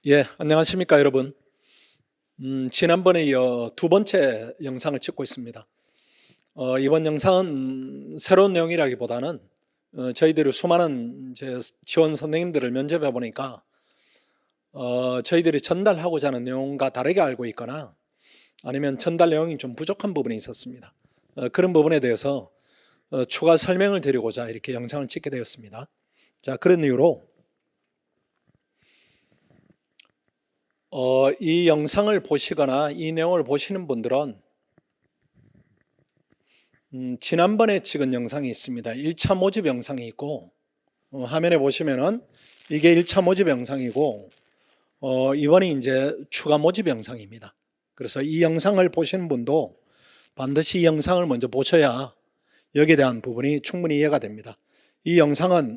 예, 안녕하십니까, 여러분. 지난번에 이어 두 번째 영상을 찍고 있습니다. 이번 영상은 새로운 내용이라기보다는 저희들이 수많은 지원 선생님들을 면접해 보니까 저희들이 전달하고자 하는 내용과 다르게 알고 있거나 아니면 전달 내용이 좀 부족한 부분이 있었습니다. 그런 부분에 대해서 추가 설명을 드리고자 이렇게 영상을 찍게 되었습니다. 자, 그런 이유로 이 영상을 보시거나 이 내용을 보시는 분들은 지난번에 찍은 영상이 있습니다. 1차 모집 영상이 있고 화면에 보시면은 이게 1차 모집 영상이고 이번이 이제 추가 모집 영상입니다. 그래서 이 영상을 보시는 분도 반드시 이 영상을 먼저 보셔야 여기에 대한 부분이 충분히 이해가 됩니다. 이 영상은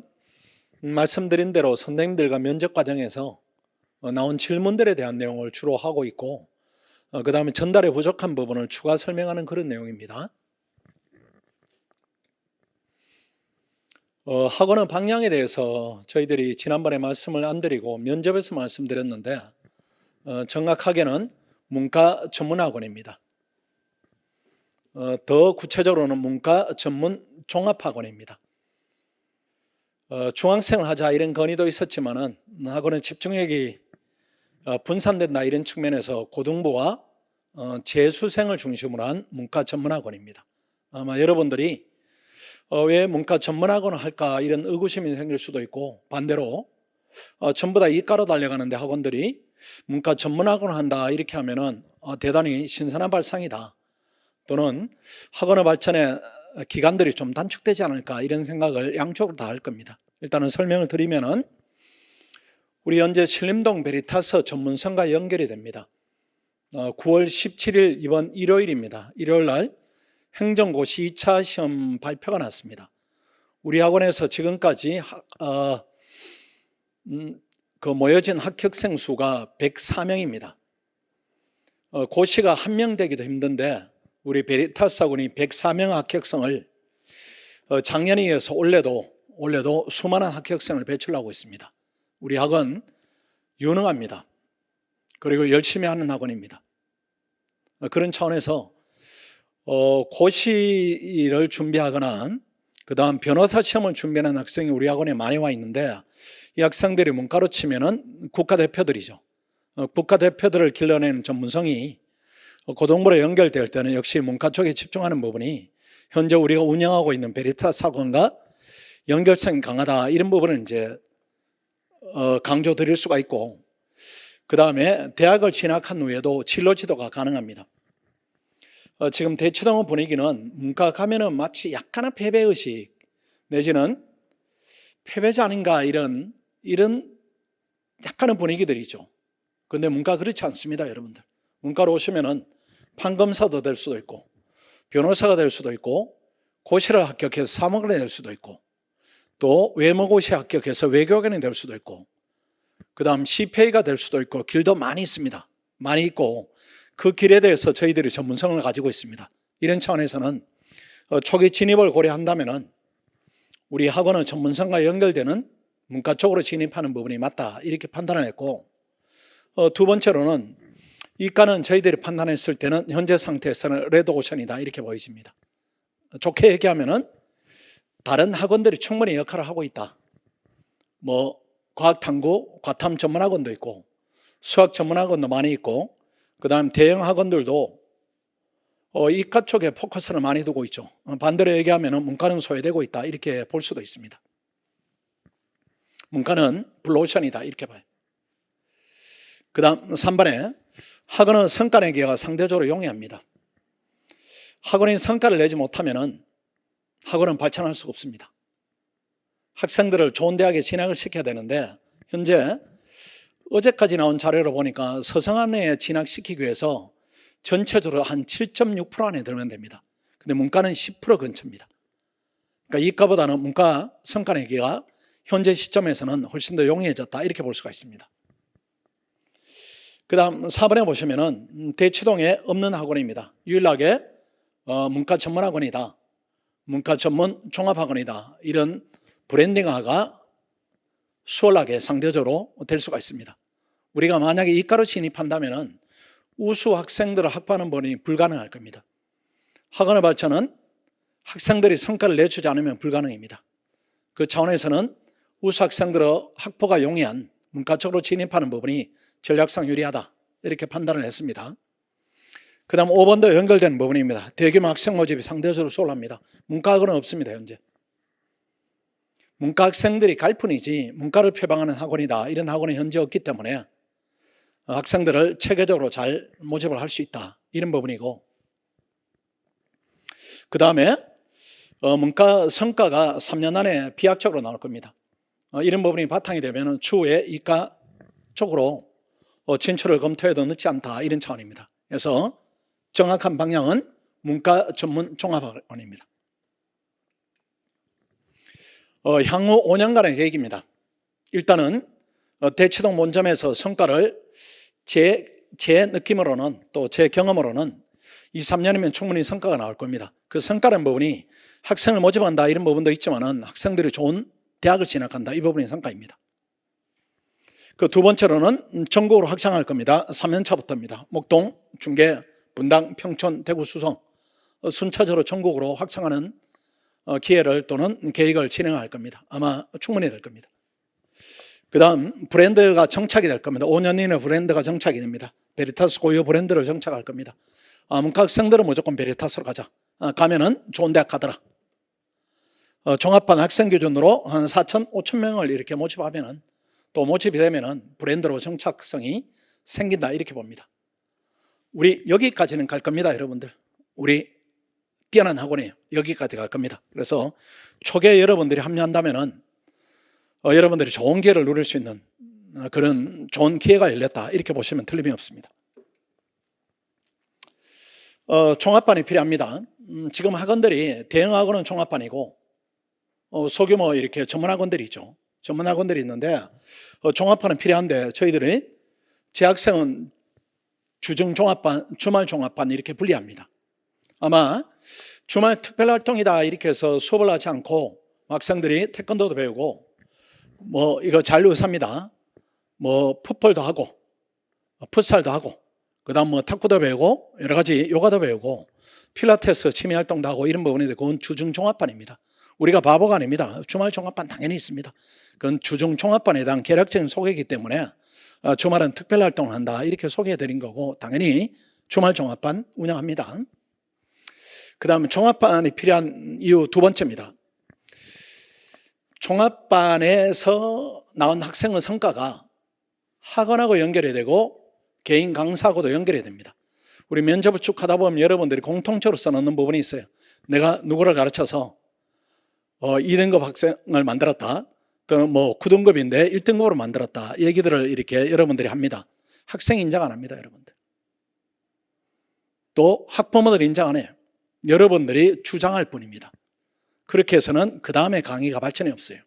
말씀드린 대로 선생님들과 면접 과정에서 나온 질문들에 대한 내용을 주로 하고 있고 그 다음에 전달에 부족한 부분을 추가 설명하는 그런 내용입니다. 학원의 방향에 대해서 저희들이 지난번에 말씀을 안 드리고 면접에서 말씀드렸는데 정확하게는 문과 전문학원입니다. 더 구체적으로는 문과 전문 종합학원입니다. 중학생을 하자 이런 건의도 있었지만은 학원의 집중력이 분산된다 이런 측면에서 고등부와 재수생을 중심으로 한 문과 전문학원입니다. 아마 여러분들이 왜 문과 전문학원을 할까 이런 의구심이 생길 수도 있고 반대로 전부 다 이과로 달려가는데 학원들이 문과 전문학원을 한다 이렇게 하면은 대단히 신선한 발상이다, 또는 학원의 발전에 기간들이 좀 단축되지 않을까 이런 생각을 양쪽으로 다 할 겁니다. 일단은 설명을 드리면은 우리 현재 신림동 베리타스 전문성과 연결이 됩니다. 9월 17일 이번 일요일입니다. 일요일 날 행정고시 2차 시험 발표가 났습니다. 우리 학원에서 지금까지 모여진 합격생 수가 104명입니다. 고시가 1명 되기도 힘든데 우리 베리타스 학원이 104명 합격생을 작년에 이어서 올해도 수많은 합격생을 배출하고 있습니다. 우리 학원 유능합니다. 그리고 열심히 하는 학원입니다. 그런 차원에서 고시를 준비하거나 그 다음 변호사 시험을 준비하는 학생이 우리 학원에 많이 와 있는데 이 학생들이 문과로 치면은 국가대표들이죠. 국가대표들을 길러내는 전문성이 고등부로 연결될 때는 역시 문과 쪽에 집중하는 부분이 현재 우리가 운영하고 있는 베리타스 학원과 연결성이 강하다 이런 부분을 이제 강조 드릴 수가 있고, 그 다음에 대학을 진학한 후에도 진로 지도가 가능합니다. 지금 대치동의 분위기는 문과 가면은 마치 약간의 패배의식 내지는 패배자 아닌가 이런 약간의 분위기들이죠. 그런데 문과 그렇지 않습니다, 여러분들. 문과로 오시면은 판검사도 될 수도 있고 변호사가 될 수도 있고 고시를 합격해서 사무관이 될 수도 있고 또 외모고시에 합격해서 외교관이 될 수도 있고 그 다음 CPA가 될 수도 있고 길도 많이 있습니다. 많이 있고 그 길에 대해서 저희들이 전문성을 가지고 있습니다. 이런 차원에서는 초기 진입을 고려한다면은 우리 학원은 전문성과 연결되는 문과 쪽으로 진입하는 부분이 맞다 이렇게 판단을 했고, 두 번째로는 이과는 저희들이 판단했을 때는 현재 상태에서는 레드오션이다 이렇게 보여집니다. 좋게 얘기하면은 다른 학원들이 충분히 역할을 하고 있다. 과학탐구, 과탐 전문학원도 있고 수학 전문학원도 많이 있고 그 다음 대형 학원들도 이과 쪽에 포커스를 많이 두고 있죠. 반대로 얘기하면 문과는 소외되고 있다 이렇게 볼 수도 있습니다. 문과는 블루오션이다 이렇게 봐요. 그 다음 3번에 학원은 성과 내기가 상대적으로 용이합니다. 학원이 성과를 내지 못하면 학원은 발전할 수가 없습니다. 학생들을 좋은 대학에 진학을 시켜야 되는데 현재 어제까지 나온 자료를 보니까 서성안에 진학시키기 위해서 전체적으로 한 7.6% 안에 들면 됩니다. 근데 문과는 10% 근처입니다. 그러니까 이과보다는 문과 성과 내기가 현재 시점에서는 훨씬 더 용이해졌다 이렇게 볼 수가 있습니다. 그 다음 4번에 보시면은 대치동에 없는 학원입니다. 유일하게 문과 전문학원이다, 문과 전문 종합학원이다 이런 브랜딩화가 수월하게 상대적으로 될 수가 있습니다. 우리가 만약에 이과로 진입한다면 우수 학생들을 확보하는 법이 불가능할 겁니다. 학원의 발전은 학생들이 성과를 내주지 않으면 불가능입니다. 그 차원에서는 우수 학생들의 확보가 용이한 문과 쪽으로 진입하는 부분이 전략상 유리하다, 이렇게 판단을 했습니다. 그 다음 5번도 연결되는 부분입니다. 대규모 학생 모집이 상대적으로 수월합니다. 문과학원은 없습니다. 현재 문과 학생들이 갈 뿐이지 문과를 표방하는 학원이다, 이런 학원이 현재 없기 때문에 학생들을 체계적으로 잘 모집을 할 수 있다, 이런 부분이고, 그 다음에 문과 성과가 3년 안에 비약적으로 나올 겁니다. 이런 부분이 바탕이 되면 추후에 이과 쪽으로 진출을 검토해도 늦지 않다, 이런 차원입니다. 그래서 정확한 방향은 문과 전문 종합학원입니다. 향후 5년간의 계획입니다. 일단은 대치동 본점에서 성과를 제 느낌으로는, 또 제 경험으로는 2, 3년이면 충분히 성과가 나올 겁니다. 그 성과라는 부분이 학생을 모집한다, 이런 부분도 있지만은 학생들이 좋은 대학을 진학한다, 이 부분이 성과입니다. 그 두 번째로는 전국으로 확장할 겁니다. 3년차부터입니다. 목동, 중계, 분당, 평촌, 대구, 수성 순차적으로 전국으로 확장하는 기회를 또는 계획을 진행할 겁니다. 아마 충분히 될 겁니다. 그 다음 브랜드가 정착이 될 겁니다. 5년 이내 브랜드가 정착이 됩니다. 베리타스 고유 브랜드를 정착할 겁니다. 문과 학생들은 무조건 베리타스로 가자. 가면은 좋은 대학 가더라. 종합반 학생 기준으로 한 4천, 5천 명을 이렇게 모집하면은, 또 모집이 되면은 브랜드로 정착성이 생긴다, 이렇게 봅니다. 우리 여기까지는 갈 겁니다, 여러분들. 우리 뛰어난 학원이에요. 여기까지 갈 겁니다. 그래서 초기에 여러분들이 합류한다면은 여러분들이 좋은 기회를 누릴 수 있는 그런 좋은 기회가 열렸다, 이렇게 보시면 틀림이 없습니다. 종합반이 필요합니다. 지금 학원들이 대형 학원은 종합반이고 소규모 이렇게 전문 학원들이 있죠. 전문 학원들이 있는데 종합반은 필요한데, 저희들이 재학생은 주중 종합반, 주말 종합반 이렇게 분리합니다. 아마 주말 특별활동이다 이렇게 해서 수업을 하지 않고 학생들이 태권도도 배우고 이거 자유의사입니다. 풋볼도 하고 풋살도 하고, 그 다음 탁구도 배우고 여러 가지 요가도 배우고 필라테스 취미활동도 하고, 이런 부분인데 그건 주중 종합반입니다. 우리가 바보가 아닙니다. 주말 종합반 당연히 있습니다. 그건 주중 종합반에 대한 개략적인 소개이기 때문에 주말은 특별활동을 한다, 이렇게 소개해드린 거고, 당연히 주말 종합반 운영합니다. 그 다음에 종합반이 필요한 이유 두 번째입니다. 종합반에서 나온 학생의 성과가 학원하고 연결이 되고 개인 강사하고도 연결이 됩니다. 우리 면접을 쭉 하다 보면 여러분들이 공통적으로 써놓는 부분이 있어요. 내가 누구를 가르쳐서 2등급 학생을 만들었다, 또는 9등급인데 1등급으로 만들었다, 얘기들을 이렇게 여러분들이 합니다. 학생 인정 안 합니다, 여러분들. 또 학부모들 인정 안 해요. 여러분들이 주장할 뿐입니다. 그렇게 해서는 그 다음에 강의가 발전이 없어요.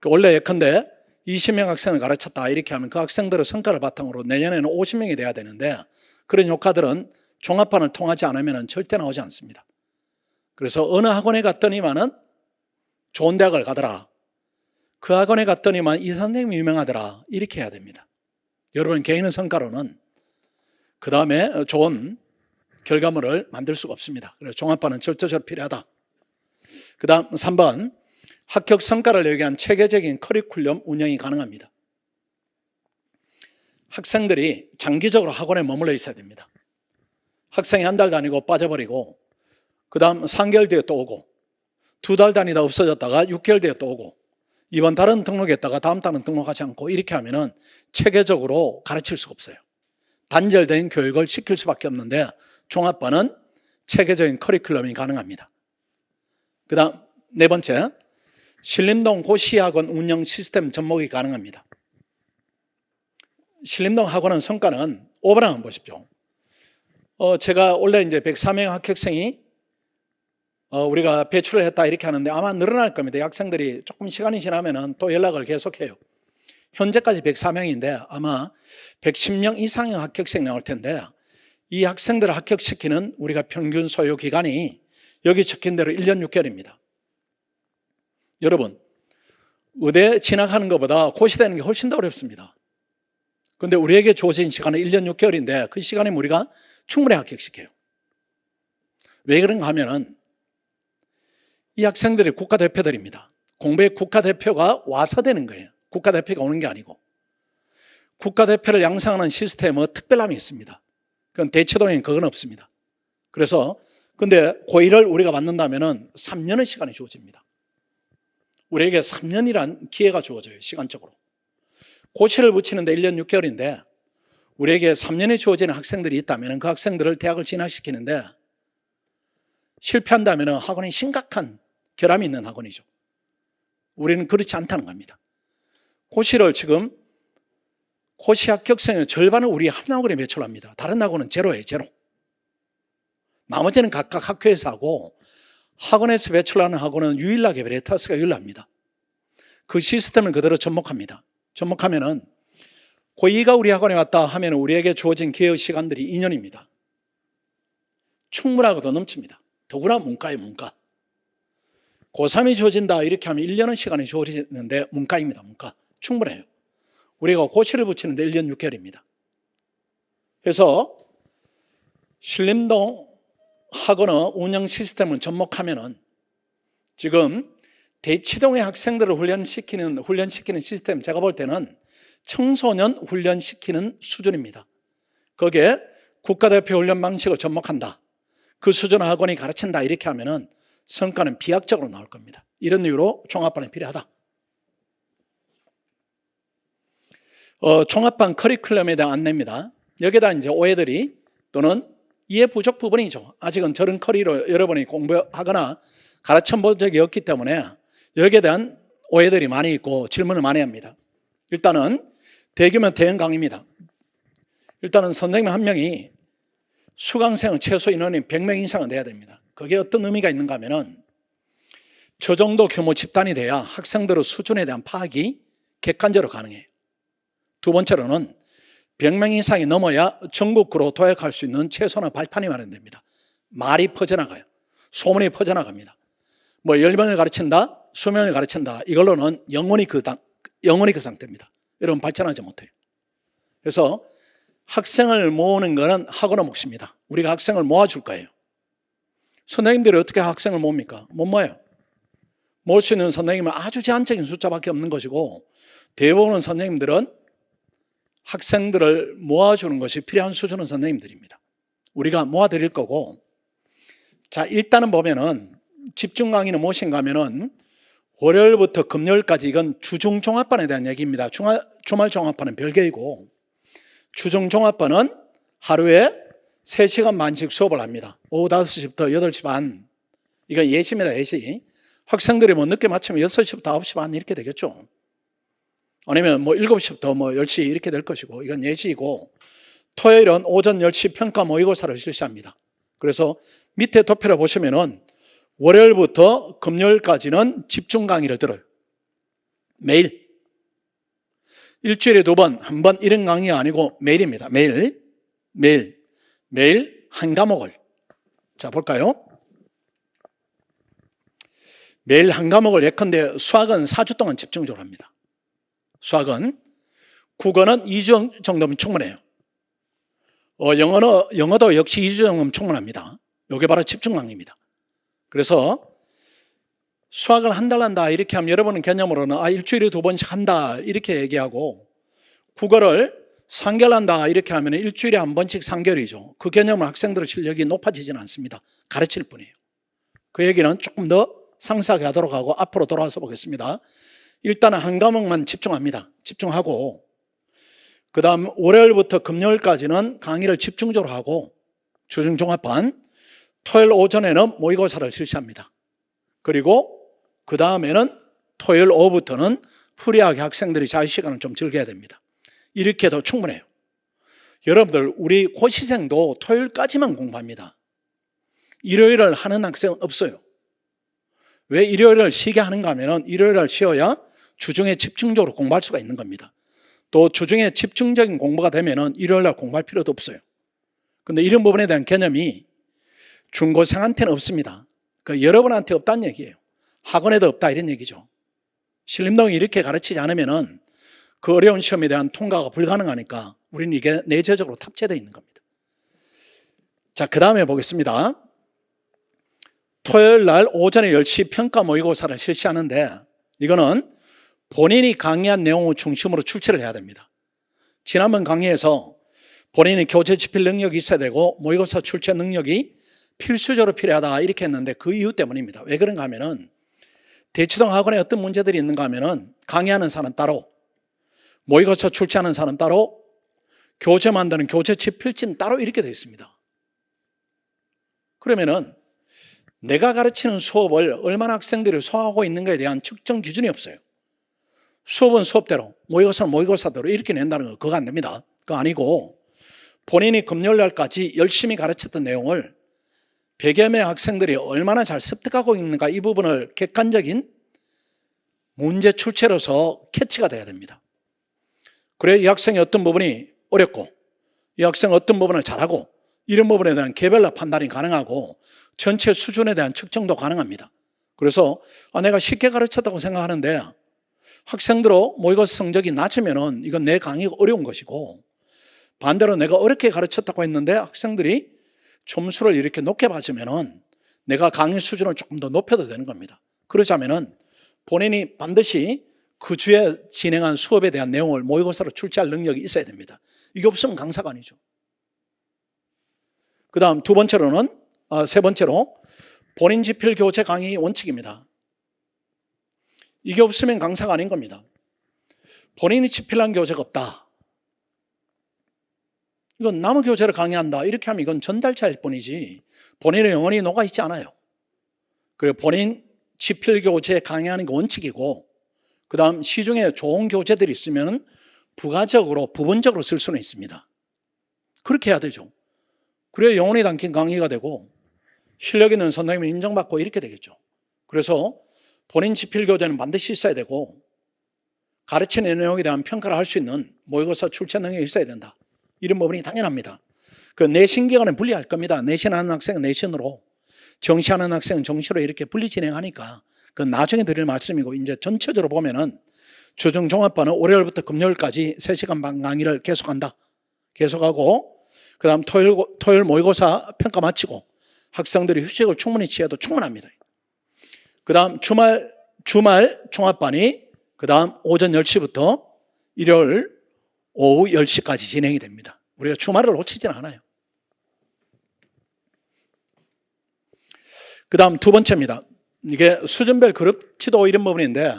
원래 예컨대 20명 학생을 가르쳤다, 이렇게 하면 그 학생들의 성과를 바탕으로 내년에는 50명이 돼야 되는데, 그런 효과들은 종합반을 통하지 않으면 절대 나오지 않습니다. 그래서 어느 학원에 갔더니만은 좋은 대학을 가더라, 그 학원에 갔더니만 이 선생님이 유명하더라, 이렇게 해야 됩니다. 여러분 개인의 성과로는 그 다음에 좋은 결과물을 만들 수가 없습니다. 그래서 종합반은 절대적으로 필요하다. 그 다음 3번, 합격 성과를 얘기한 체계적인 커리큘럼 운영이 가능합니다. 학생들이 장기적으로 학원에 머물러 있어야 됩니다. 학생이 한 달 다니고 빠져버리고, 그 다음 3개월 뒤에 또 오고, 2달 다니다 없어졌다가 6개월 뒤에 또 오고, 이번 달은 등록했다가 다음 달은 등록하지 않고, 이렇게 하면은 체계적으로 가르칠 수가 없어요. 단절된 교육을 시킬 수밖에 없는데, 종합반은 체계적인 커리큘럼이 가능합니다. 그 다음 네 번째, 신림동 고시학원 운영 시스템 접목이 가능합니다. 신림동 학원은 성과는 오버랑 한번 보십시오. 제가 원래 이제 104명 합격생이 우리가 배출을 했다, 이렇게 하는데 아마 늘어날 겁니다. 학생들이 조금 시간이 지나면은 또 연락을 계속해요. 현재까지 104명인데 아마 110명 이상의 합격생이 나올 텐데, 이 학생들을 합격시키는 우리가 평균 소요 기간이 여기 적힌 대로 1년 6개월입니다. 여러분, 의대 진학하는 것보다 고시되는 게 훨씬 더 어렵습니다. 근데 우리에게 주어진 시간은 1년 6개월인데 그 시간에 우리가 충분히 합격시켜요. 왜 그런가 하면은 이 학생들이 국가대표들입니다. 공부에 국가대표가 와서 되는 거예요. 국가대표가 오는 게 아니고. 국가대표를 양성하는 시스템은 특별함이 있습니다. 그건 대치동에는 그건 없습니다. 그래서 근데 고1을 우리가 받는다면은 3년의 시간이 주어집니다. 우리에게 3년이란 기회가 주어져요. 시간적으로. 고시를 붙이는데 1년 6개월인데 우리에게 3년이 주어지는 학생들이 있다면 그 학생들을 대학을 진학시키는데 실패한다면 학원이 심각한 결함이 있는 학원이죠. 우리는 그렇지 않다는 겁니다. 고시를 지금 고시 합격생의 절반을 우리 한 학원에 배출합니다. 다른 학원은 제로예요. 제로. 나머지는 각각 학교에서 하고 학원에서 배출하는 학원은 유일하게 베리타스가 유일합니다. 그 시스템을 그대로 접목합니다. 접목하면은 고2가 우리 학원에 왔다 하면 우리에게 주어진 기회의 시간들이 2년입니다. 충분하고도 넘칩니다. 더구나 문과예요. 문과. 고3이 주어진다 이렇게 하면 1년의 시간이 주어지는데 문과입니다. 문과. 충분해요. 우리가 고시를 붙이는데 1년 6개월입니다. 그래서 신림동 학원의 운영 시스템을 접목하면은 지금 대치동의 학생들을 훈련시키는 시스템 제가 볼 때는 청소년 훈련시키는 수준입니다. 거기에 국가대표 훈련 방식을 접목한다. 그 수준의 학원이 가르친다 이렇게 하면은 성과는 비약적으로 나올 겁니다. 이런 이유로 종합반이 필요하다. 종합반 커리큘럼에 대한 안내입니다. 여기다 이제 오해들이 또는 이해 부족 부분이죠. 아직은 저런 커리로 여러분이 공부하거나 가르쳐 본 적이 없기 때문에 여기에 대한 오해들이 많이 있고 질문을 많이 합니다. 일단은 대규모 대형 강의입니다. 일단은 선생님 한 명이 수강생 최소 인원이 100명 이상은 돼야 됩니다. 그게 어떤 의미가 있는가 하면은 저 정도 규모 집단이 돼야 학생들의 수준에 대한 파악이 객관적으로 가능해요. 두 번째로는 100명 이상이 넘어야 전국구로 도약할 수 있는 최소한의 발판이 마련됩니다. 말이 퍼져나가요. 소문이 퍼져나갑니다. 뭐 10명을 가르친다, 20명을 가르친다. 이걸로는 영원히 그 상태입니다. 여러분 발전하지 못해요. 그래서 학생을 모으는 것은 학원의 몫입니다. 우리가 학생을 모아줄 거예요. 선생님들이 어떻게 학생을 모읍니까? 못 모아요. 모을 수 있는 선생님은 아주 제한적인 숫자밖에 없는 것이고 대부분의 선생님들은 학생들을 모아주는 것이 필요한 수준의 선생님들입니다. 우리가 모아드릴 거고, 자, 일단은 보면은 집중 강의는 무엇인가 하면은 월요일부터 금요일까지 이건 주중 종합반에 대한 얘기입니다. 주말 종합반은 별개이고, 주중 종합반은 하루에 3시간 반씩 수업을 합니다. 오후 5시부터 8시 반. 이건 예시입니다. 예시. 학생들이 뭐 늦게 마치면 6시부터 9시 반 이렇게 되겠죠. 아니면 뭐 7시부터 뭐 10시 이렇게 될 것이고, 이건 예시이고, 토요일은 오전 10시 평가 모의고사를 실시합니다. 그래서 밑에 도표를 보시면은 월요일부터 금요일까지는 집중 강의를 들어요. 매일. 일주일에 2번, 한 번 이런 강의가 아니고 매일입니다. 매일 한 과목을. 자, 볼까요? 매일 한 과목을 예컨대 수학은 4주 동안 집중적으로 합니다. 수학은, 국어는 2주 정도면 충분해요. 영어도 역시 2주 정도면 충분합니다. 이게 바로 집중 강의입니다. 그래서 수학을 한 달 한다 이렇게 하면 여러분은 개념으로는 일주일에 2번씩 한다 이렇게 얘기하고, 국어를 3개월 한다 이렇게 하면 일주일에 한 번씩 3개월이죠. 그 개념은 학생들의 실력이 높아지지는 않습니다. 가르칠 뿐이에요. 그 얘기는 조금 더 상세하게 하도록 하고 앞으로 돌아와서 보겠습니다. 일단은 한 과목만 집중합니다. 집중하고, 그 다음 월요일부터 금요일까지는 강의를 집중적으로 하고, 주중 종합반, 토요일 오전에는 모의고사를 실시합니다. 그리고 그 다음에는 토요일 오후부터는 프리하게 학생들이 자유시간을 좀 즐겨야 됩니다. 이렇게 해도 충분해요. 여러분들, 우리 고시생도 토요일까지만 공부합니다. 일요일을 하는 학생은 없어요. 왜 일요일을 쉬게 하는가 하면 일요일을 쉬어야 주중에 집중적으로 공부할 수가 있는 겁니다. 또 주중에 집중적인 공부가 되면 일요일날 공부할 필요도 없어요. 그런데 이런 부분에 대한 개념이 중고생한테는 없습니다. 그러니까 여러분한테 없다는 얘기예요. 학원에도 없다 이런 얘기죠. 신림동이 이렇게 가르치지 않으면 그 어려운 시험에 대한 통과가 불가능하니까 우리는 이게 내재적으로 탑재되어 있는 겁니다. 자, 그 다음에 보겠습니다. 토요일 날 오전에 10시 평가 모의고사를 실시하는데 이거는 본인이 강의한 내용을 중심으로 출제를 해야 됩니다. 지난번 강의에서 본인이 교재 집필 능력이 있어야 되고 모의고사 출제 능력이 필수적으로 필요하다 이렇게 했는데 그 이유 때문입니다. 왜 그런가 하면은 대치동 학원에 어떤 문제들이 있는가 하면은 강의하는 사람 따로, 모의고사 출제하는 사람 따로, 교재 만드는 교재 집필진 따로 이렇게 되어 있습니다. 그러면은 내가 가르치는 수업을 얼마나 학생들이 소화하고 있는가에 대한 측정 기준이 없어요. 수업은 수업대로, 모의고사는 모의고사대로 이렇게 낸다는 거 그거 안 됩니다. 그거 아니고 본인이 금요일 날까지 열심히 가르쳤던 내용을 100여 명의 학생들이 얼마나 잘 습득하고 있는가 이 부분을 객관적인 문제 출제로서 캐치가 돼야 됩니다. 그래야 이 학생이 어떤 부분이 어렵고 이 학생은 어떤 부분을 잘하고 이런 부분에 대한 개별로 판단이 가능하고 전체 수준에 대한 측정도 가능합니다. 그래서 내가 쉽게 가르쳤다고 생각하는데 학생들로 모의고사 성적이 낮으면은 이건 내 강의가 어려운 것이고 반대로 내가 어렵게 가르쳤다고 했는데 학생들이 점수를 이렇게 높게 받으면은 내가 강의 수준을 조금 더 높여도 되는 겁니다. 그러자면은 본인이 반드시 그 주에 진행한 수업에 대한 내용을 모의고사로 출제할 능력이 있어야 됩니다. 이게 없으면 강사가 아니죠. 그 다음 세 번째로 본인 집필 교재 강의 원칙입니다. 이게 없으면 강사가 아닌 겁니다. 본인이 집필한 교재가 없다. 이건 남의 교재를 강의한다. 이렇게 하면 이건 전달자일 뿐이지 본인의 영혼이 녹아있지 않아요. 그리고 본인 집필 교재 강의하는 게 원칙이고 그 다음 시중에 좋은 교재들이 있으면 부분적으로 쓸 수는 있습니다. 그렇게 해야 되죠. 그래야 영혼이 담긴 강의가 되고 실력 있는 선생님이 인정받고 이렇게 되겠죠. 그래서 본인 집필 교재는 반드시 있어야 되고 가르치는 내용에 대한 평가를 할 수 있는 모의고사 출제 능력이 있어야 된다. 이런 부분이 당연합니다. 그 내신 기간은 분리할 겁니다. 내신하는 학생은 내신으로, 정시하는 학생은 정시로 이렇게 분리 진행하니까 그건 나중에 드릴 말씀이고 이제 전체적으로 보면은 주중종합반은 월요일부터 금요일까지 3시간 반 강의를 계속한다. 계속하고 그 다음 토요일 모의고사 평가 마치고 학생들이 휴식을 충분히 취해도 충분합니다. 그 다음 주말 종합반이 그 다음 오전 10시부터 일요일 오후 10시까지 진행이 됩니다. 우리가 주말을 놓치지는 않아요. 그 다음 두 번째입니다. 이게 수준별 그룹 지도 이런 부분인데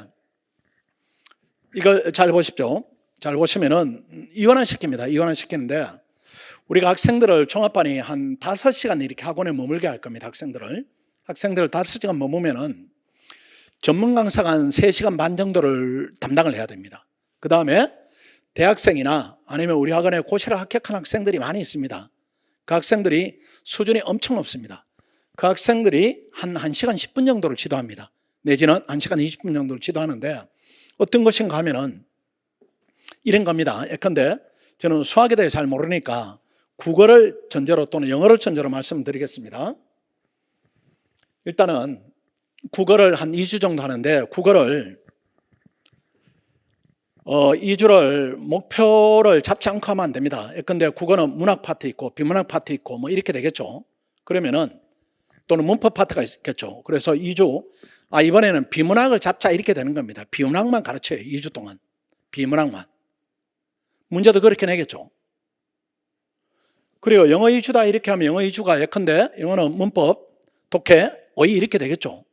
이걸 잘 보십시오. 잘 보시면은 이완화시킵니다. 이완화시키는데 우리가 학생들을 종합반이 한 5시간 이렇게 학원에 머물게 할 겁니다. 학생들을 5시간 머무면은 전문 강사가 한 3시간 반 정도를 담당을 해야 됩니다. 그 다음에 대학생이나 아니면 우리 학원에 고시를 합격한 학생들이 많이 있습니다. 그 학생들이 수준이 엄청 높습니다. 그 학생들이 한 1시간 10분 정도를 지도합니다. 내지는 1시간 20분 정도를 지도하는데 어떤 것인가 하면은 이런 겁니다. 예컨대 저는 수학에 대해 잘 모르니까 국어를 전제로 또는 영어를 전제로 말씀드리겠습니다. 일단은 국어를 한 2주 정도 하는데 국어를 2주를 목표를 잡지 않고 하면 안 됩니다. 예컨대 국어는 문학 파트 있고 비문학 파트 있고 뭐 이렇게 되겠죠. 그러면은 또는 문법 파트가 있겠죠. 그래서 2주 이번에는 비문학을 잡자 이렇게 되는 겁니다. 비문학만 가르쳐요. 2주 동안 비문학만. 문제도 그렇게 내겠죠. 그리고 영어 2주다 이렇게 하면 영어 2주가 예컨대 영어는 문법, 독해, 어휘 이렇게 되겠죠.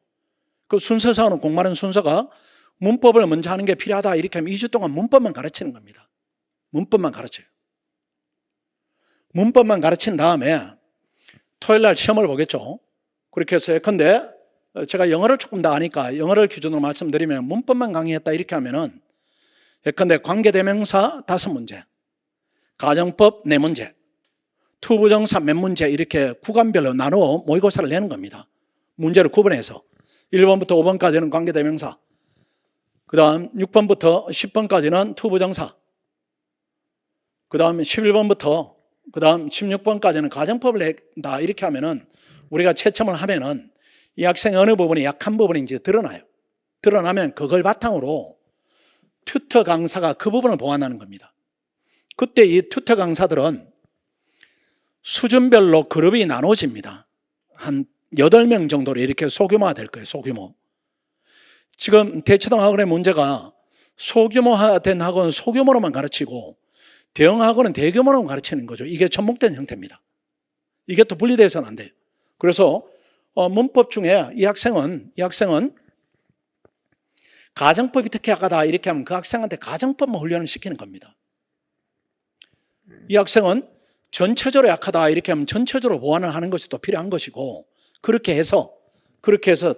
그 순서상으로 공부하는 순서가 문법을 먼저 하는 게 필요하다 이렇게 하면 2주 동안 문법만 가르치는 겁니다. 문법만 가르쳐요. 문법만 가르친 다음에 토요일 날 시험을 보겠죠. 그렇게 해서 예컨대 제가 영어를 조금 더 아니까 영어를 기준으로 말씀드리면 문법만 강의했다 이렇게 하면은 예컨대 관계대명사 5문제, 가정법 4문제, 투부정사 몇 문제 이렇게 구간별로 나누어 모의고사를 내는 겁니다. 문제를 구분해서 1번부터 5번까지는 관계대명사, 그 다음 6번부터 10번까지는 투부정사, 그 다음 11번부터 그 다음 16번까지는 가정법을 낸다 이렇게 하면은 우리가 채점을 하면은 이 학생의 어느 부분이 약한 부분인지 드러나요. 드러나면 그걸 바탕으로 튜터 강사가 그 부분을 보완하는 겁니다. 그때 이 튜터 강사들은 수준별로 그룹이 나눠집니다. 한 8명 정도로 이렇게 소규모화 될 거예요. 소규모. 지금 대초등 학원의 문제가 소규모화된 학원은 소규모로만 가르치고 대형 학원은 대규모로만 가르치는 거죠. 이게 접목된 형태입니다. 이게 또 분리돼서는 안 돼요. 그래서 문법 중에 이 학생은 가정법이 특히 약하다 이렇게 하면 그 학생한테 가정법만 훈련을 시키는 겁니다. 이 학생은 전체적으로 약하다 이렇게 하면 전체적으로 보완을 하는 것이 또 필요한 것이고, 그렇게 해서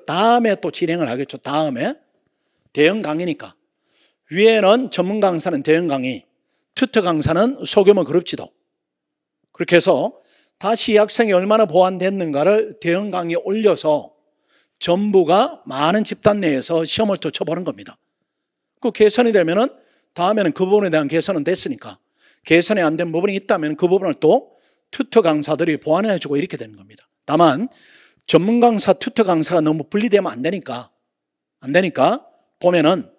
다음에 또 진행을 하겠죠. 다음에 대형 강의니까 위에는 전문 강사는 대형 강의, 튜터 강사는 소규모 그룹 지도. 그렇게 해서 다시 이 학생이 얼마나 보완됐는가를 대형 강의에 올려서 전부가 많은 집단 내에서 시험을 또 쳐보는 겁니다. 그 개선이 되면은 다음에는 그 부분에 대한 개선은 됐으니까, 개선이 안 된 부분이 있다면 그 부분을 또 튜터 강사들이 보완해주고 이렇게 되는 겁니다. 다만 전문 강사, 튜터 강사가 너무 분리되면 안 되니까 보면은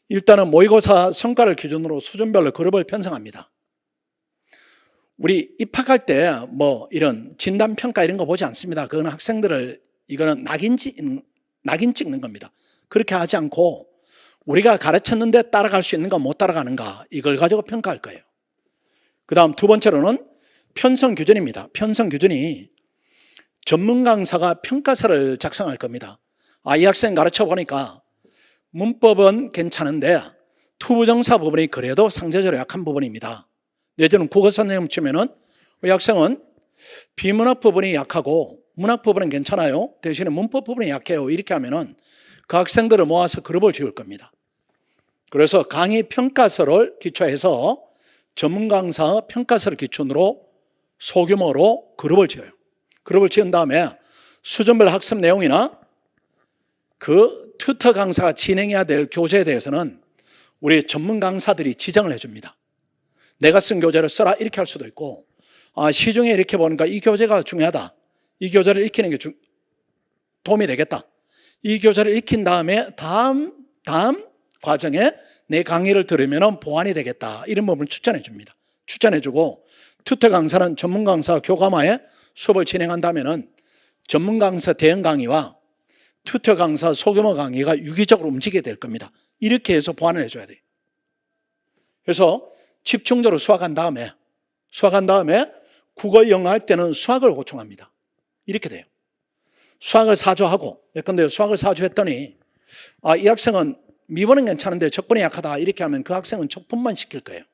일단은 모의고사 성과를 기준으로 수준별로 그룹을 편성합니다. 우리 입학할 때 뭐 이런 진단평가 이런 거 보지 않습니다. 그거는 학생들을, 이거는 낙인 찍는 겁니다. 그렇게 하지 않고 우리가 가르쳤는데 따라갈 수 있는가 못 따라가는가, 이걸 가지고 평가할 거예요. 그 다음 두 번째로는 편성 규준입니다. 편성 규준이 전문 강사가 평가서를 작성할 겁니다. 이 학생 가르쳐 보니까 문법은 괜찮은데 투부정사 부분이 그래도 상대적으로 약한 부분입니다. 예전에 국어 선생님 치면은 이 학생은 비문학 부분이 약하고 문학 부분은 괜찮아요. 대신에 문법 부분이 약해요. 이렇게 하면은 그 학생들을 모아서 그룹을 지을 겁니다. 그래서 강의 평가서를 기초해서 전문 강사 평가서를 기준으로 소규모로 그룹을 지어요. 그룹을 지은 다음에 수준별 학습 내용이나 그 튜터 강사가 진행해야 될 교재에 대해서는 우리 전문 강사들이 지정을 해줍니다. 내가 쓴 교재를 써라 이렇게 할 수도 있고, 시중에 이렇게 보니까 이 교재가 중요하다, 이 교재를 익히는 게 도움이 되겠다, 이 교재를 익힌 다음에 다음 과정에 내 강의를 들으면 보완이 되겠다, 이런 부분을 추천해 줍니다. 추천해주고 튜터 강사는 전문 강사 교과마에 수업을 진행한다면은 전문 강사 대형 강의와 튜터 강사 소규모 강의가 유기적으로 움직이게 될 겁니다. 이렇게 해서 보완을 해줘야 돼요. 그래서 집중적으로 수학한 다음에 국어 영어 할 때는 수학을 보충합니다. 이렇게 돼요. 수학을 4조 하고, 예컨대 수학을 4조 했더니 이 학생은 미분은 괜찮은데 적분이 약하다 이렇게 하면 그 학생은 적분만 시킬 거예요.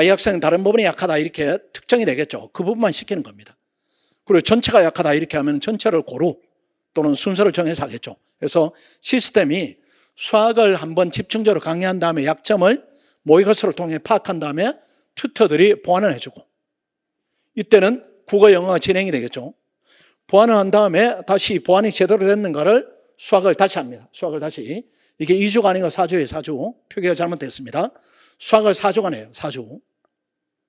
이 학생은 다른 부분이 약하다 이렇게 특정이 되겠죠. 그 부분만 시키는 겁니다. 그리고 전체가 약하다 이렇게 하면 전체를 고루 또는 순서를 정해서 하겠죠. 그래서 시스템이 수학을 한번 집중적으로 강의한 다음에 약점을 모의고사를 통해 파악한 다음에 튜터들이 보완을 해주고, 이때는 국어 영어가 진행이 되겠죠. 보완을 한 다음에 다시 보완이 제대로 됐는가를 수학을 다시 합니다. 수학을 다시, 이게 2주가 아니고 4주예요. 4주. 표기가 잘못됐습니다. 수학을 4주간 해요. 4주.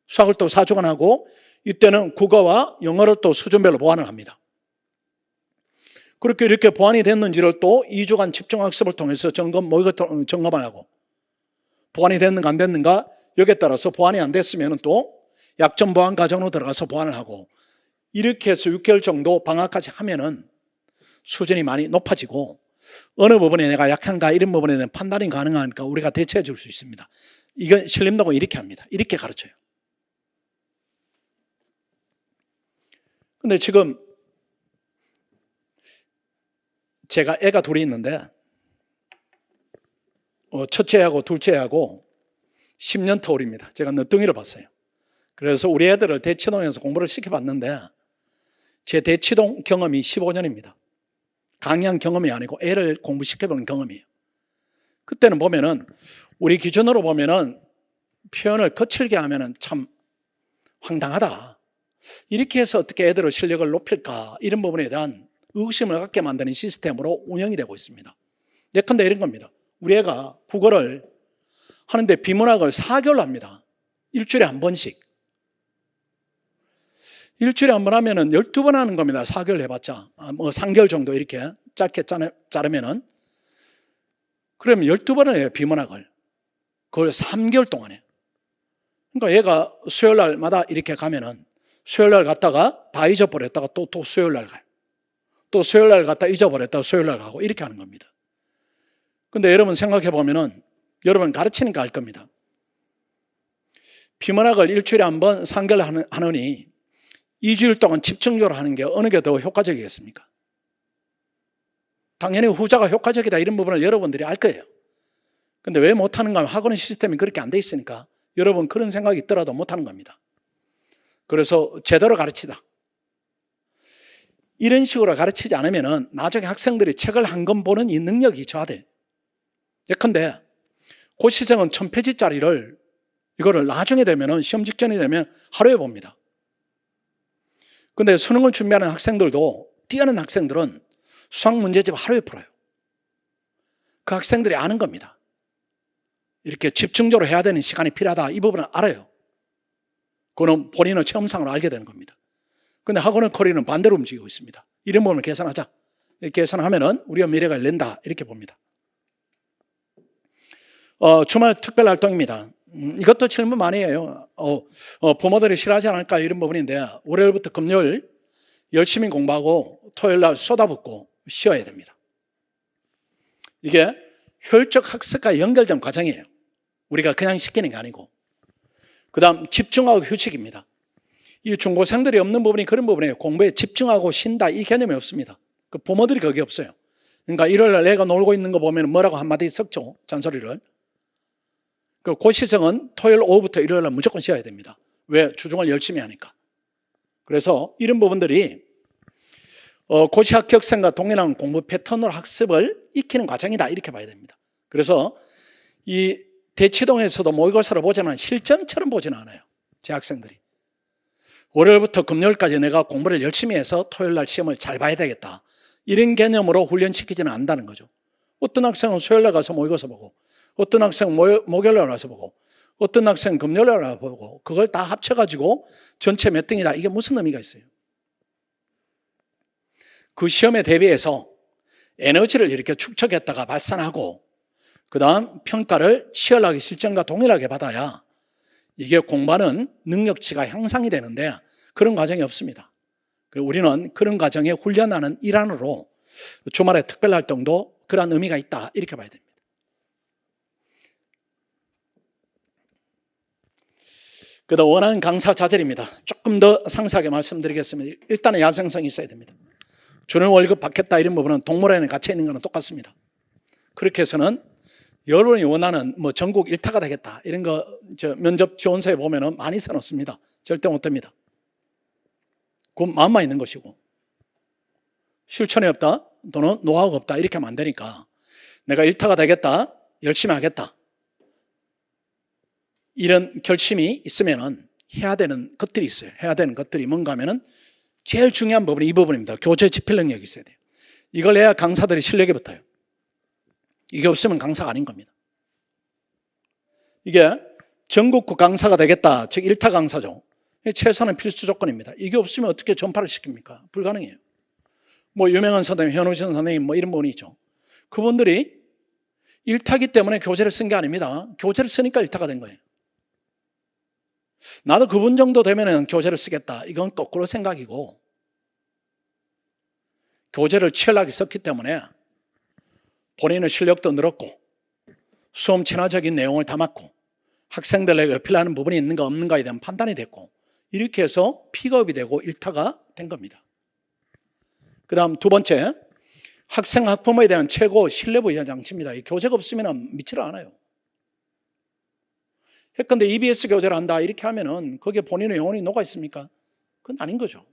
수학을 또 4주간 하고, 이때는 국어와 영어를 또 수준별로 보완을 합니다. 그렇게 이렇게 보완이 됐는지를 또 2주간 집중학습을 통해서 모의고사 점검을 하고, 보완이 됐는가 안 됐는가 여기에 따라서 보완이 안 됐으면 또 약점 보완 과정으로 들어가서 보완을 하고, 이렇게 해서 6개월 정도 방학까지 하면은 수준이 많이 높아지고, 어느 부분에 내가 약한가 이런 부분에 대한 판단이 가능하니까 우리가 대처해 줄 수 있습니다. 이건 신림동은 이렇게 합니다. 이렇게 가르쳐요. 근데 지금 제가 애가 둘이 있는데 첫째하고 둘째하고 10년 터울입니다. 제가 늦둥이를 봤어요. 그래서 우리 애들을 대치동에서 공부를 시켜봤는데 제 대치동 경험이 15년입니다. 강의한 경험이 아니고 애를 공부시켜보는 경험이에요. 그때는 보면은 우리 기준으로 보면은 표현을 거칠게 하면은 참 황당하다, 이렇게 해서 어떻게 애들의 실력을 높일까, 이런 부분에 대한 의구심을 갖게 만드는 시스템으로 운영이 되고 있습니다. 예컨대 이런 겁니다. 우리 애가 국어를 하는데 비문학을 4개월로 합니다. 일주일에 한 번씩. 일주일에 한 번 하면은 12번 하는 겁니다. 4개월 해봤자. 3개월 정도 이렇게 짧게 자르면은. 그러면 12번을 해요, 비문학을. 그걸 3개월 동안 해요. 그러니까 얘가 수요일 날마다 이렇게 가면은 수요일 날 갔다가 다 잊어버렸다가 또 수요일 날 가요. 또 수요일 날 갔다 잊어버렸다가 수요일 날 가고 이렇게 하는 겁니다. 근데 여러분 생각해 보면은 여러분 가르치니까 알 겁니다. 비문학을 일주일에 한 번 3개월 하느니 2주일 동안 집중적으로 하는 게 어느 게 더 효과적이겠습니까? 당연히 후자가 효과적이다 이런 부분을 여러분들이 알 거예요. 근데 왜 못하는가 하면 학원 시스템이 그렇게 안 돼 있으니까 여러분 그런 생각이 있더라도 못하는 겁니다. 그래서 제대로 가르치다. 이런 식으로 가르치지 않으면 나중에 학생들이 책을 한 권 보는 이 능력이 저하돼. 예컨대 고시생은 1000페이지짜리를 이거를 나중에 되면 시험 직전이 되면 하루에 봅니다. 근데 수능을 준비하는 학생들도 뛰어난 학생들은 수학 문제집 하루에 풀어요. 그 학생들이 아는 겁니다. 이렇게 집중적으로 해야 되는 시간이 필요하다 이 부분을 알아요. 그거는 본인의 체험상으로 알게 되는 겁니다. 근데 학원의 커리는 반대로 움직이고 있습니다. 이런 부분을 계산하자. 이렇게 계산하면은 우리가 미래가 열린다 이렇게 봅니다. 주말 특별 활동입니다. 이것도 질문 많이 해요. 부모들이 싫어하지 않을까 이런 부분인데 월요일부터 금요일 열심히 공부하고 토요일 날 쏟아붓고 쉬어야 됩니다. 이게 효율적 학습과 연결된 과정이에요. 우리가 그냥 시키는 게 아니고. 그 다음 집중하고 휴식입니다. 이 중고생들이 없는 부분이 그런 부분이에요. 공부에 집중하고 쉰다 이 개념이 없습니다. 그 부모들이 거기 없어요. 그러니까 일요일날 애가 놀고 있는 거 보면 뭐라고 한마디 썩죠. 잔소리를. 그 고시생은 토요일 오후부터 일요일날 무조건 쉬어야 됩니다. 왜? 주중을 열심히 하니까. 그래서 이런 부분들이 고시 합격생과 동일한 공부 패턴으로 학습을 익히는 과정이다 이렇게 봐야 됩니다. 그래서 이 대치동에서도 모의고사를 보지만 실전처럼 보지는 않아요. 제 학생들이. 월요일부터 금요일까지 내가 공부를 열심히 해서 토요일날 시험을 잘 봐야 되겠다. 이런 개념으로 훈련시키지는 않는다는 거죠. 어떤 학생은 수요일날 가서 모의고사 보고 어떤 학생은 목요일날 가서 보고 어떤 학생은 금요일날 가서 보고 그걸 다 합쳐가지고 전체 몇 등이다. 이게 무슨 의미가 있어요? 그 시험에 대비해서 에너지를 이렇게 축적했다가 발산하고 그 다음 평가를 치열하게 실전과 동일하게 받아야 이게 공부하는 능력치가 향상이 되는데 그런 과정이 없습니다. 그리고 우리는 그런 과정에 훈련하는 일환으로 주말에 특별활동도 그런 의미가 있다 이렇게 봐야 됩니다. 그다음 원하는 강사 자질입니다. 조금 더 상세하게 말씀드리겠습니다. 일단은 야생성이 있어야 됩니다. 주는 월급 받겠다 이런 부분은 동물원에 갇혀 있는 거는 똑같습니다. 그렇게 해서는 여러분이 원하는 뭐 전국 1타가 되겠다 이런 거 면접 지원서에 보면은 많이 써놓습니다. 절대 못 됩니다. 그건 마음만 있는 것이고 실천이 없다 또는 노하우가 없다 이렇게 하면 안 되니까 내가 1타가 되겠다 열심히 하겠다 이런 결심이 있으면은 해야 되는 것들이 있어요. 해야 되는 것들이 뭔가 하면은 제일 중요한 부분이 이 부분입니다. 교재 집필 능력이 있어야 돼요. 이걸 해야 강사들이 실력이 붙어요. 이게 없으면 강사가 아닌 겁니다. 이게 전국구 강사가 되겠다, 즉 1타 강사죠. 최소한은 필수 조건입니다. 이게 없으면 어떻게 전파를 시킵니까? 불가능해요. 뭐 유명한 선생님, 현우진 선생님 뭐 이런 분이 있죠. 그분들이 1타기 때문에 교재를 쓴 게 아닙니다. 교재를 쓰니까 1타가 된 거예요. 나도 그분 정도 되면 교재를 쓰겠다. 이건 거꾸로 생각이고 교재를 치열하게 썼기 때문에 본인의 실력도 늘었고 수험 친화적인 내용을 담았고 학생들에게 어필하는 부분이 있는가 없는가에 대한 판단이 됐고 이렇게 해서 픽업이 되고 1타가 된 겁니다. 그 다음 두 번째, 학생 학부모에 대한 최고 신뢰부여 장치입니다. 이 교재가 없으면 믿지를 않아요. 근데 EBS 교재를 한다 이렇게 하면은 거기에 본인의 영혼이 녹아 있습니까? 그건 아닌 거죠.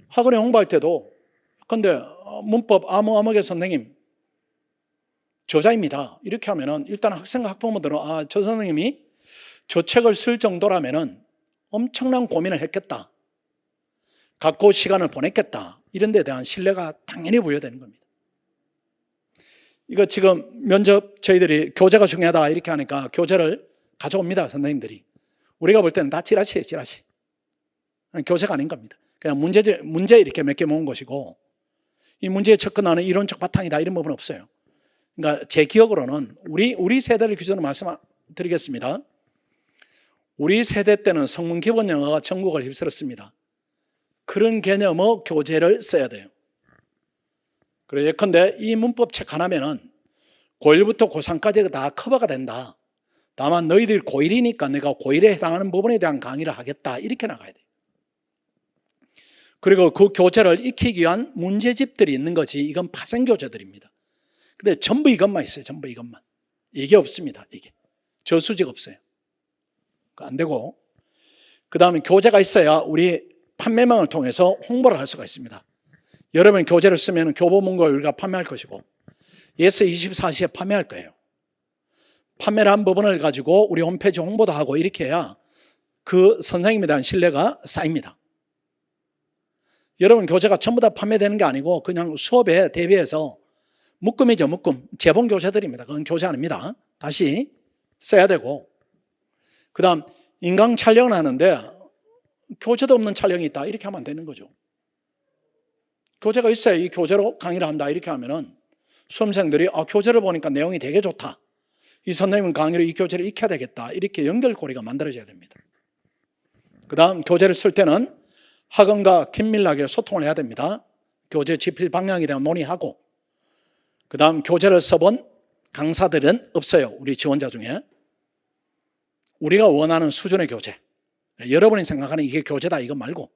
학원에 홍보할 때도 근데 문법 아무개 선생님 저자입니다. 이렇게 하면은 일단 학생과 학부모들은 저 선생님이 저 책을 쓸 정도라면은 엄청난 고민을 했겠다. 갖고 시간을 보냈겠다. 이런 데 대한 신뢰가 당연히 부여되는 겁니다. 이거 지금 면접 저희들이 교재가 중요하다 이렇게 하니까 교재를 가져옵니다. 선생님들이. 우리가 볼 때는 다 찌라시예요. 찌라시. 교재가 아닌 겁니다. 그냥 문제 이렇게 몇 개 모은 것이고 이 문제에 접근하는 이론적 바탕이다 이런 부분은 없어요. 그러니까 제 기억으로는 우리 세대를 기준으로 말씀드리겠습니다. 우리 세대 때는 성문 기본 영어가 전국을 휩쓸었습니다. 그런 개념의 교재를 써야 돼요. 그래 예컨대 이 문법 책 하나면은 고1부터 고3까지 다 커버가 된다. 다만 너희들 고1이니까 내가 고1에 해당하는 부분에 대한 강의를 하겠다. 이렇게 나가야 돼요. 그리고 그 교재를 익히기 위한 문제집들이 있는 거지 이건 파생 교재들입니다. 근데 전부 이것만 있어요. 전부 이것만. 이게 없습니다. 이게. 저수지가 없어요. 안 되고 그 다음에 교재가 있어야 우리 판매망을 통해서 홍보를 할 수가 있습니다. 여러분 교재를 쓰면 교보문고를 우리가 판매할 것이고 예스 24시에 판매할 거예요. 판매를 한 부분을 가지고 우리 홈페이지 홍보도 하고 이렇게 해야 그 선생님에 대한 신뢰가 쌓입니다. 여러분 교재가 전부 다 판매되는 게 아니고 그냥 수업에 대비해서 묶음이죠. 묶음. 재본 교재들입니다. 그건 교재 아닙니다. 다시 써야 되고 그 다음 인강 촬영을 하는데 교재도 없는 촬영이 있다 이렇게 하면 안 되는 거죠. 교재가 있어야 이 교재로 강의를 한다 이렇게 하면은 수험생들이 교재를 보니까 내용이 되게 좋다. 이 선생님은 강의로 이 교재를 익혀야 되겠다. 이렇게 연결고리가 만들어져야 됩니다. 그 다음 교재를 쓸 때는 학원과 긴밀하게 소통을 해야 됩니다. 교재 집필 방향에 대한 논의하고 그 다음 교재를 써본 강사들은 없어요. 우리 지원자 중에. 우리가 원하는 수준의 교재. 여러분이 생각하는 이게 교재다 이거 말고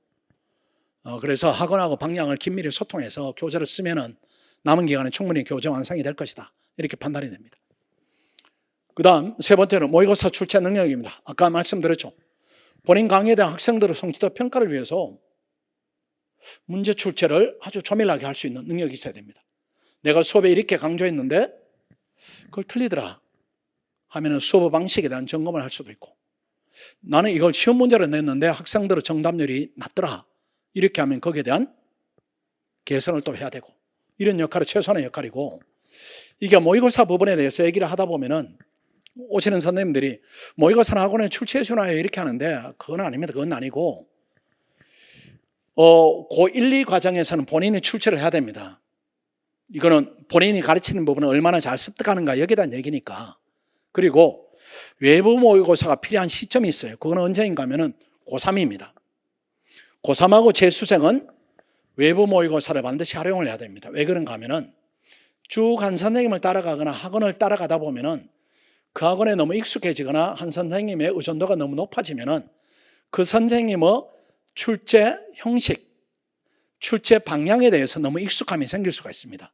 그래서 학원하고 방향을 긴밀히 소통해서 교재를 쓰면은 남은 기간에 충분히 교재 완성이 될 것이다. 이렇게 판단이 됩니다. 그 다음 세 번째는 모의고사 출제 능력입니다. 아까 말씀드렸죠. 본인 강의에 대한 학생들의 성취도 평가를 위해서 문제 출제를 아주 조밀하게 할 수 있는 능력이 있어야 됩니다. 내가 수업에 이렇게 강조했는데 그걸 틀리더라 하면은 수업 방식에 대한 점검을 할 수도 있고 나는 이걸 시험 문제로 냈는데 학생들의 정답률이 낮더라 이렇게 하면 거기에 대한 개선을 또 해야 되고 이런 역할이 최소한의 역할이고 이게 모의고사 부분에 대해서 얘기를 하다 보면은 오시는 선생님들이 모의고사는 학원에 출제해 주나요 이렇게 하는데 그건 아닙니다. 그건 아니고 고1, 2 과정에서는 본인이 출제를 해야 됩니다. 이거는 본인이 가르치는 부분을 얼마나 잘 습득하는가 여기에 대한 얘기니까. 그리고 외부 모의고사가 필요한 시점이 있어요. 그건 언제인가 하면은 고3입니다. 고3하고 재수생은 외부 모의고사를 반드시 활용을 해야 됩니다. 왜 그런가 하면은 쭉 한 선생님을 따라가거나 학원을 따라가다 보면은 그 학원에 너무 익숙해지거나 한 선생님의 의존도가 너무 높아지면은 그 선생님의 출제 형식, 출제 방향에 대해서 너무 익숙함이 생길 수가 있습니다.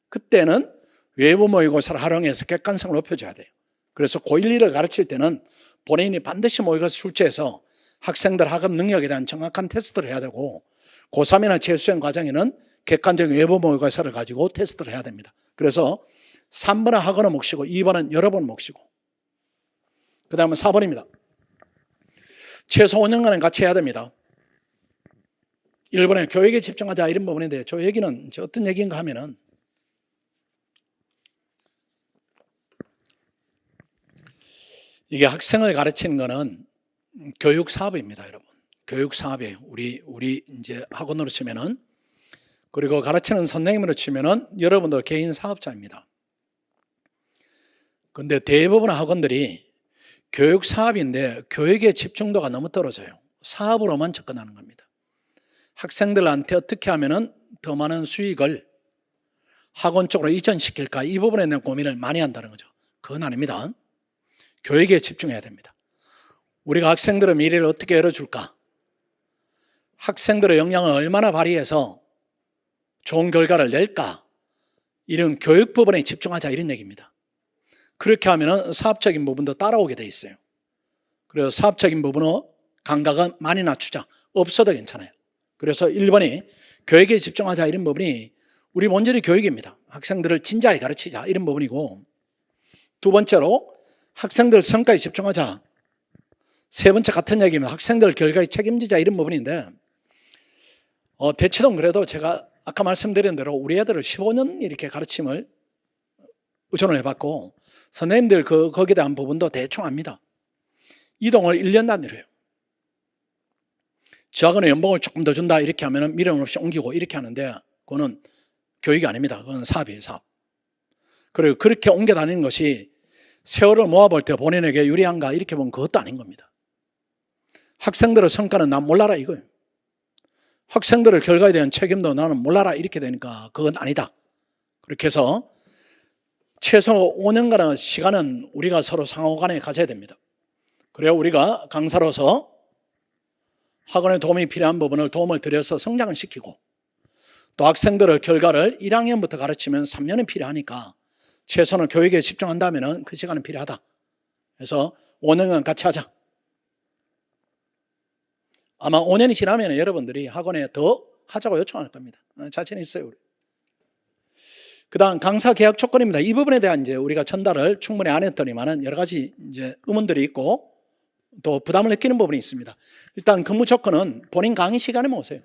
그때는 외부 모의고사를 활용해서 객관성을 높여줘야 돼요. 그래서 고1, 2를 가르칠 때는 본인이 반드시 모의고사 출제해서 학생들 학업 능력에 대한 정확한 테스트를 해야 되고 고3이나 재수생 과정에는 객관적인 외부 모의고사를 가지고 테스트를 해야 됩니다. 그래서 3번은 학원을 몫이고 2번은 여러분 몫이고 그 다음은 4번입니다. 최소 5년간은 같이 해야 됩니다. 1번에 교육에 집중하자 이런 부분인데 저 얘기는 어떤 얘기인가 하면은 이게 학생을 가르치는 거는 교육 사업입니다, 여러분. 교육 사업이에요. 우리 이제 학원으로 치면은 그리고 가르치는 선생님으로 치면은 여러분도 개인 사업자입니다. 근데 대부분 학원들이 교육 사업인데 교육의 집중도가 너무 떨어져요. 사업으로만 접근하는 겁니다. 학생들한테 어떻게 하면은 더 많은 수익을 학원 쪽으로 이전시킬까 이 부분에 대한 고민을 많이 한다는 거죠. 그건 아닙니다. 교육에 집중해야 됩니다. 우리가 학생들의 미래를 어떻게 열어줄까? 학생들의 역량을 얼마나 발휘해서 좋은 결과를 낼까? 이런 교육 부분에 집중하자 이런 얘기입니다. 그렇게 하면 사업적인 부분도 따라오게 돼 있어요. 그래서 사업적인 부분의 감각은 많이 낮추자. 없어도 괜찮아요. 그래서 1번이 교육에 집중하자 이런 부분이 우리 본질이 교육입니다. 학생들을 진지하게 가르치자 이런 부분이고 두 번째로 학생들 성과에 집중하자. 세 번째 같은 얘기입니다. 학생들 결과에 책임지자 이런 부분인데 대체로 그래도 제가 아까 말씀드린 대로 우리 애들을 15년 이렇게 가르침을 의존을 해봤고 선생님들 거기에 대한 부분도 대충 압니다. 이동을 1년 단위로 해요. 저학원에 연봉을 조금 더 준다 이렇게 하면 미련 없이 옮기고 이렇게 하는데 그거는 교육이 아닙니다. 그건 사업이에요, 사업. 그리고 그렇게 옮겨 다니는 것이 세월을 모아볼 때 본인에게 유리한가 이렇게 보면 그것도 아닌 겁니다. 학생들의 성과는 난 몰라라 이거예요. 학생들의 결과에 대한 책임도 나는 몰라라 이렇게 되니까 그건 아니다. 그렇게 해서 최소 5년간의 시간은 우리가 서로 상호간에 가져야 됩니다. 그래야 우리가 강사로서 학원에 도움이 필요한 부분을 도움을 드려서 성장을 시키고 또 학생들의 결과를 1학년부터 가르치면 3년은 필요하니까 최소한 교육에 집중한다면 그 시간은 필요하다. 그래서 5년간 같이 하자. 아마 5년이 지나면 여러분들이 학원에 더 하자고 요청할 겁니다. 자신이 있어요. 우리. 그다음 강사 계약 조건입니다. 이 부분에 대한 이제 우리가 전달을 충분히 안 했더니만은 여러 가지 이제 의문들이 있고 또 부담을 느끼는 부분이 있습니다. 일단 근무 조건은 본인 강의 시간에만 오세요.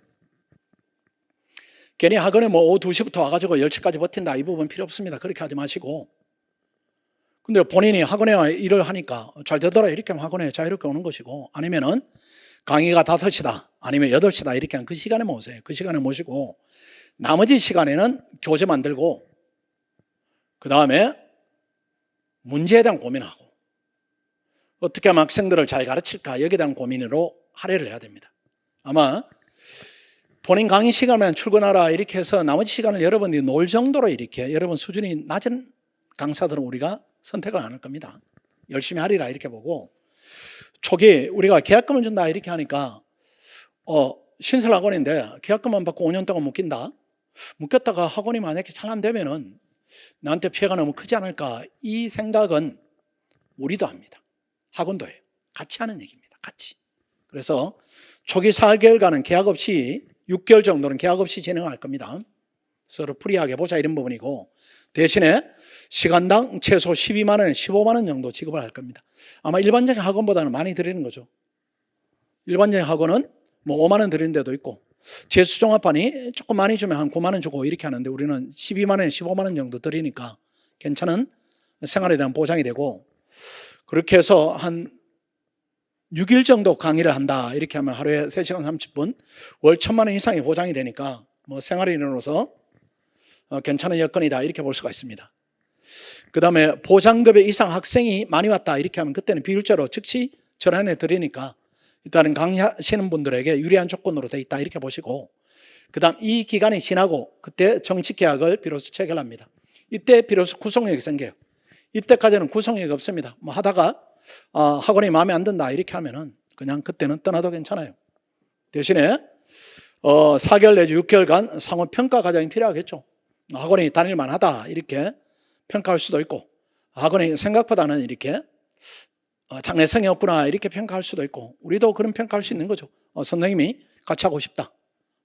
괜히 학원에 뭐 오후 2시부터 와가지고 10시까지 버틴다 이 부분 필요 없습니다. 그렇게 하지 마시고. 근데 본인이 학원에 일을 하니까 잘 되더라 이렇게 하면 학원에 자유롭게 오는 것이고 아니면은 강의가 5시다 아니면 8시다 이렇게 하면 그 시간에만 오세요. 그 시간에 모시고 나머지 시간에는 교재 만들고 그 다음에 문제에 대한 고민하고 어떻게 하면 학생들을 잘 가르칠까 여기에 대한 고민으로 할애를 해야 됩니다. 아마 본인 강의 시간만 출근하라 이렇게 해서 나머지 시간을 여러분이 놀 정도로 이렇게 여러분 수준이 낮은 강사들은 우리가 선택을 안 할 겁니다. 열심히 하리라 이렇게 보고 초기 우리가 계약금을 준다 이렇게 하니까 신설학원인데 계약금만 받고 5년 동안 묶인다. 묶였다가 학원이 만약에 잘 안 되면은 나한테 피해가 너무 크지 않을까 이 생각은 우리도 합니다. 학원도 해요. 같이 하는 얘기입니다. 같이. 그래서 초기 4개월간은 계약 없이 6개월 정도는 계약 없이 진행할 겁니다. 서로 프리하게 보자 이런 부분이고 대신에 시간당 최소 12만 원, 15만 원 정도 지급을 할 겁니다. 아마 일반적인 학원보다는 많이 드리는 거죠. 일반적인 학원은 뭐 5만 원 드리는 데도 있고 재수종합반이 조금 많이 주면 한 9만 원 주고 이렇게 하는데 우리는 12만 원, 15만 원 정도 드리니까 괜찮은 생활에 대한 보장이 되고 그렇게 해서 한 6일 정도 강의를 한다 이렇게 하면 하루에 3시간 30분 월 1,000만 원 이상이 보장이 되니까 뭐 생활인으로서 괜찮은 여건이다 이렇게 볼 수가 있습니다. 그 다음에 보장급여 이상 학생이 많이 왔다 이렇게 하면 그때는 비율제로 즉시 전환해 드리니까 일단은 강의하시는 분들에게 유리한 조건으로 돼 있다 이렇게 보시고 그 다음 이 기간이 지나고 그때 정칙계약을 비로소 체결합니다. 이때 비로소 구속력이 생겨요. 이때까지는 구속력이 없습니다. 뭐 하다가 학원이 마음에 안 든다 이렇게 하면은 그냥 그때는 떠나도 괜찮아요. 대신에 4개월 내지 6개월간 상호 평가 과정이 필요하겠죠. 학원이 다닐만 하다 이렇게 평가할 수도 있고 학원이 생각보다는 이렇게 장래성이 없구나 이렇게 평가할 수도 있고 우리도 그런 평가할 수 있는 거죠. 선생님이 같이 하고 싶다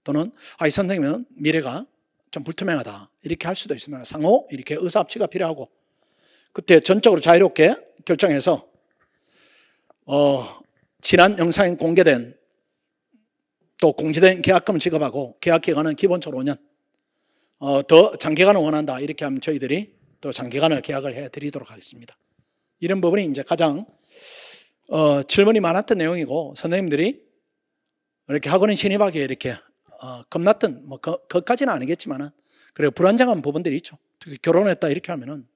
또는 이 선생님은 미래가 좀 불투명하다 이렇게 할 수도 있습니다. 상호 이렇게 의사합치가 필요하고 그때 전적으로 자유롭게 결정해서 지난 영상에 공개된 또 공지된 계약금을 지급하고 계약 기간은 기본적으로 5년 더 장기간을 원한다 이렇게 하면 저희들이 또 장기간을 계약을 해드리도록 하겠습니다. 이런 부분이 이제 가장 질문이 많았던 내용이고 선생님들이 이렇게 학원에 진입하기에 이렇게 겁났던 뭐 그것까지는 아니겠지만은 그리고 불안정한 부분들이 있죠. 특히 결혼했다 이렇게 하면은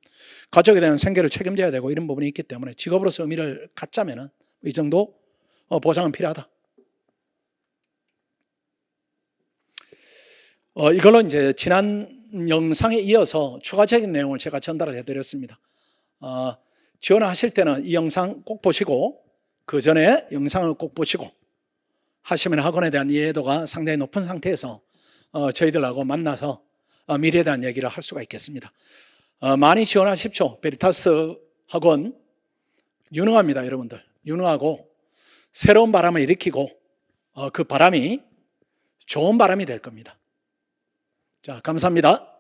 가족에 대한 생계를 책임져야 되고 이런 부분이 있기 때문에 직업으로서 의미를 갖자면은 이 정도 보장은 필요하다. 이걸로 이제 지난 영상에 이어서 추가적인 내용을 제가 전달을 해드렸습니다. 지원하실 때는 이 영상 꼭 보시고 그 전에 영상을 꼭 보시고 하시면 학원에 대한 이해도가 상당히 높은 상태에서 저희들하고 만나서 미래에 대한 얘기를 할 수가 있겠습니다. 많이 지원하십시오. 베리타스 학원 유능합니다. 여러분들 유능하고 새로운 바람을 일으키고 그 바람이 좋은 바람이 될 겁니다. 자, 감사합니다.